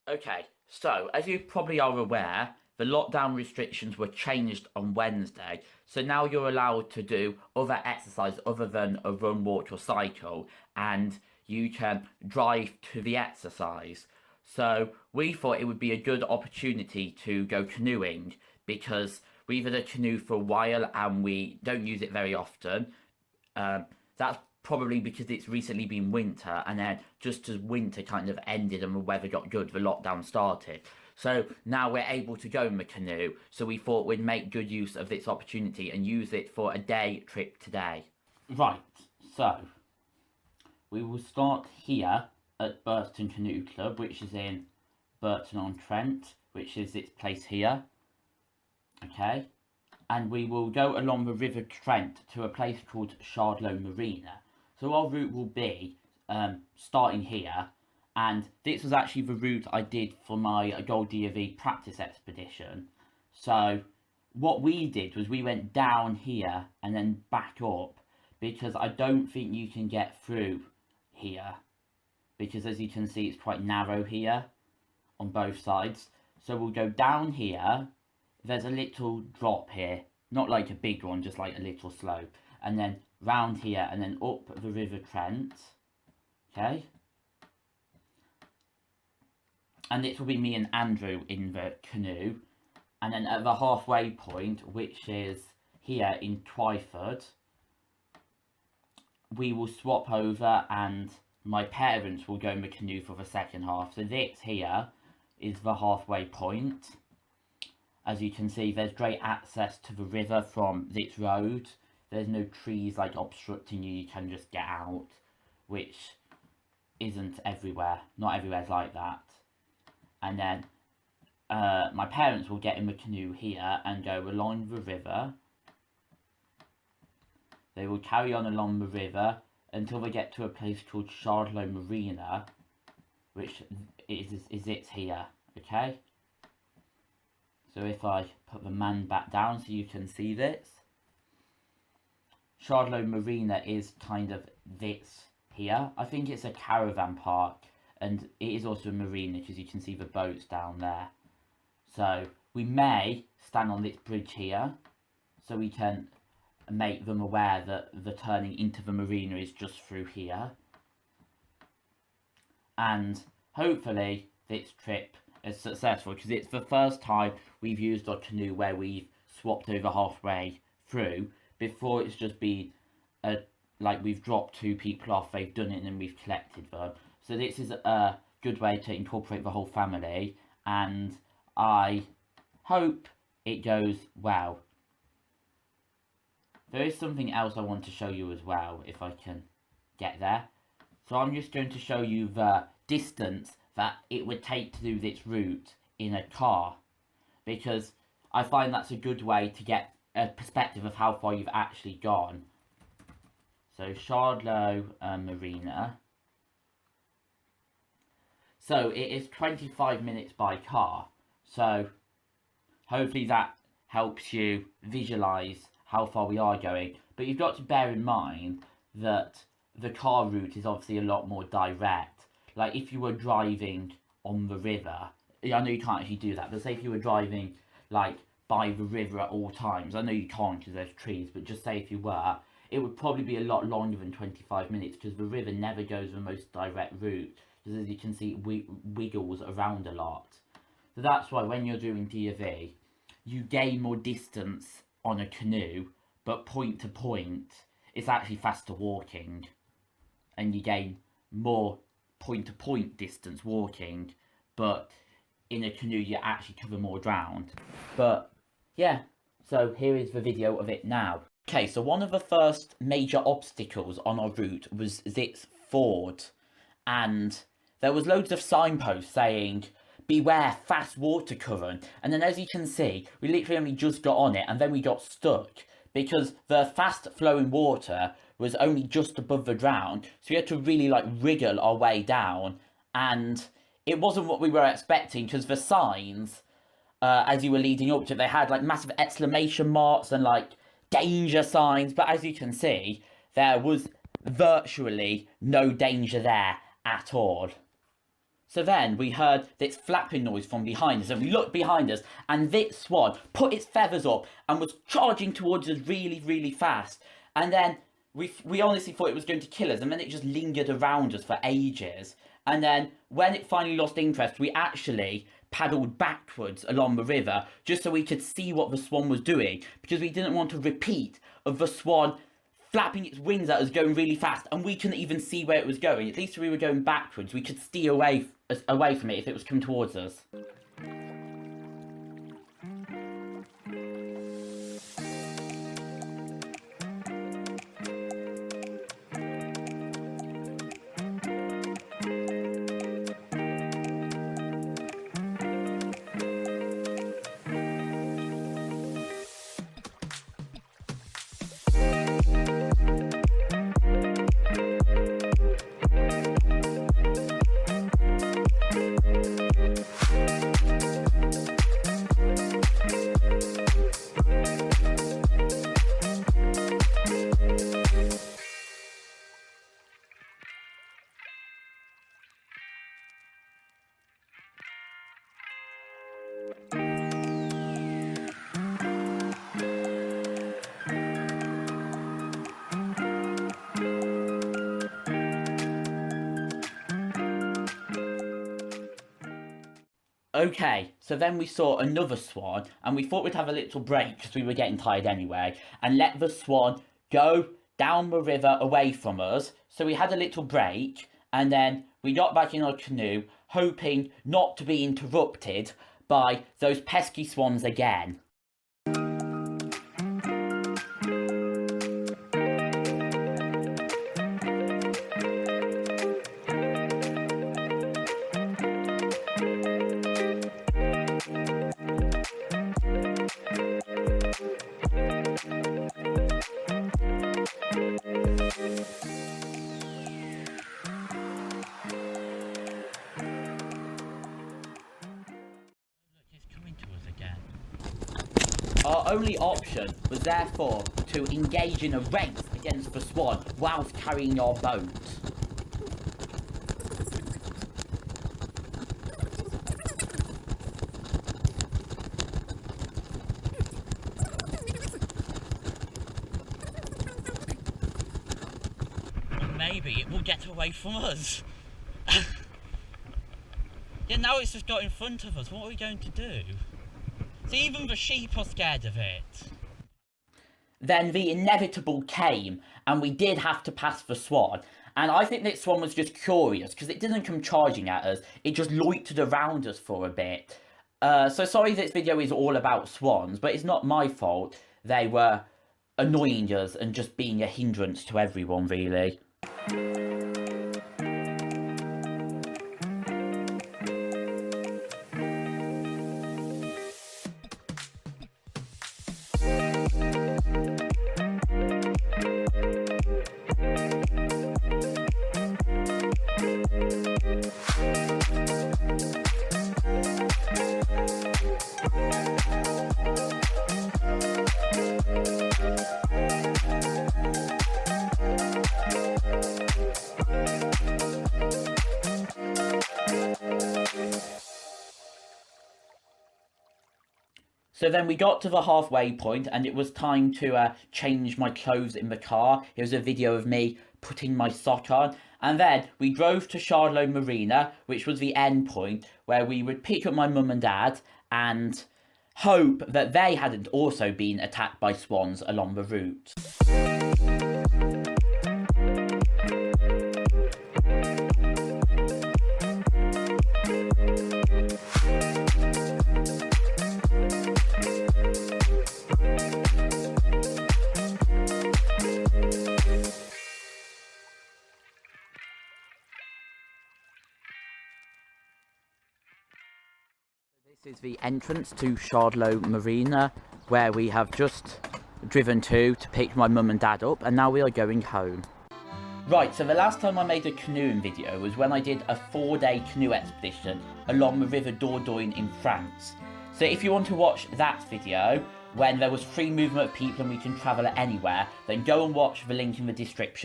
Okay, so as you probably are aware, the lockdown restrictions were changed on Wednesday. So now you're allowed to do other exercise other than a run, walk, or cycle, and you can drive to the exercise. So we thought it would be a good opportunity to go canoeing because we've had a canoe for a while and we don't use it very often. That's probably because it's recently been winter, and then just as winter kind of ended and the weather got good, the lockdown started. So now we're able to go in the canoe. So we thought we'd make good use of this opportunity and use it for a day trip today. Right, so we will start here at Burton Canoe Club, which is in Burton-on-Trent, which is its place here. Okay, and we will go along the River Trent to a place called Shardlow Marina. So our route will be starting here, and this was actually the route I did for my Gold DOV practice expedition. So what we did was we went down here and then back up, because I don't think you can get through here, because as you can see it's quite narrow here on both sides. So we'll go down here. There's a little drop here, not like a big one, just like a little slope, and then round here and then up the River Trent. Okay, and this will be me and Andrew in the canoe, and then at the halfway point, which is here in Twyford, we will swap over and my parents will go in the canoe for the second half. So this here is the halfway point. As you can see, there's great access to the river from this road. There's no trees like obstructing you, you can just get out, which isn't everywhere. Not everywhere's like that. And then my parents will get in the canoe here and go along the river. They will carry on along the river until they get to a place called Shardlow Marina, which is it here, okay? So if I put the man back down so you can see this. Shardlow Marina is kind of this here. I think it's a caravan park, and it is also a marina because you can see the boats down there. So we may stand on this bridge here so we can make them aware that the turning into the marina is just through here. And hopefully this trip is successful, because it's the first time we've used our canoe where we've swapped over halfway through. Before it's just been like we've dropped two people off, they've done it and then we've collected them. So this is a good way to incorporate the whole family, and I hope it goes well. There is something else I want to show you as well, if I can get there. So I'm just going to show you the distance that it would take to do this route in a car, because I find that's a good way to get a perspective of how far you've actually gone. So Shardlow Marina. So it is 25 minutes by car. So hopefully that helps you visualise how far we are going. But you've got to bear in mind that the car route is obviously a lot more direct. Like if you were driving on the river, I know you can't actually do that, but say if you were driving like by the river at all times, I know you can't because there's trees, but just say if you were, it would probably be a lot longer than 25 minutes because the river never goes the most direct route, because as you can see it wiggles around a lot. So that's why when you're doing DOV, you gain more distance on a canoe, but point to point it's actually faster walking, and you gain more point to point distance walking, but in a canoe you actually cover more ground. But yeah, so here is the video of it now. Okay, so one of the first major obstacles on our route was this ford, and there was loads of signposts saying beware fast water current, and then as you can see we literally only just got on it and then we got stuck because the fast flowing water was only just above the ground, so we had to really like wriggle our way down, and it wasn't what we were expecting because the signs as you were leading up to it, they had like massive exclamation marks and like danger signs, but as you can see there was virtually no danger there at all. So then we heard this flapping noise from behind us, and we looked behind us, and this swan put its feathers up and was charging towards us really, really fast. And then we honestly thought it was going to kill us, and then it just lingered around us for ages. And then when it finally lost interest, we actually paddled backwards along the river just so we could see what the swan was doing, because we didn't want a repeat of the swan flapping its wings at us going really fast, and we couldn't even see where it was going. At least if we were going backwards, we could steer away from it if it was coming towards us. Okay, so then we saw another swan, and we thought we'd have a little break because we were getting tired anyway, and let the swan go down the river away from us. So we had a little break, and then we got back in our canoe, hoping not to be interrupted by those pesky swans again. Our only option was therefore to engage in a race against the swan whilst carrying our boat. Maybe it will get away from us. Yeah, now it's just got in front of us. What are we going to do? So even the sheep are scared of it. Then the inevitable came, and we did have to pass the swan. And I think this swan was just curious, because it didn't come charging at us. It just loitered around us for a bit. So sorry this video is all about swans, but it's not my fault. They were annoying us and just being a hindrance to everyone, really. So then we got to the halfway point, and it was time to change my clothes in the car. It was a video of me putting my sock on. And then we drove to Charlotte Marina, which was the end point, where we would pick up my mum and dad and hope that they hadn't also been attacked by swans along the route. This is the entrance to Charlotte Marina, where we have just driven to pick my mum and dad up, and now we are going home. Right, so the last time I made a canoeing video was when I did a 4-day canoe expedition along the River Dordogne in France. So if you want to watch that video, when there was free movement of people and we can travel anywhere, then go and watch the link in the description.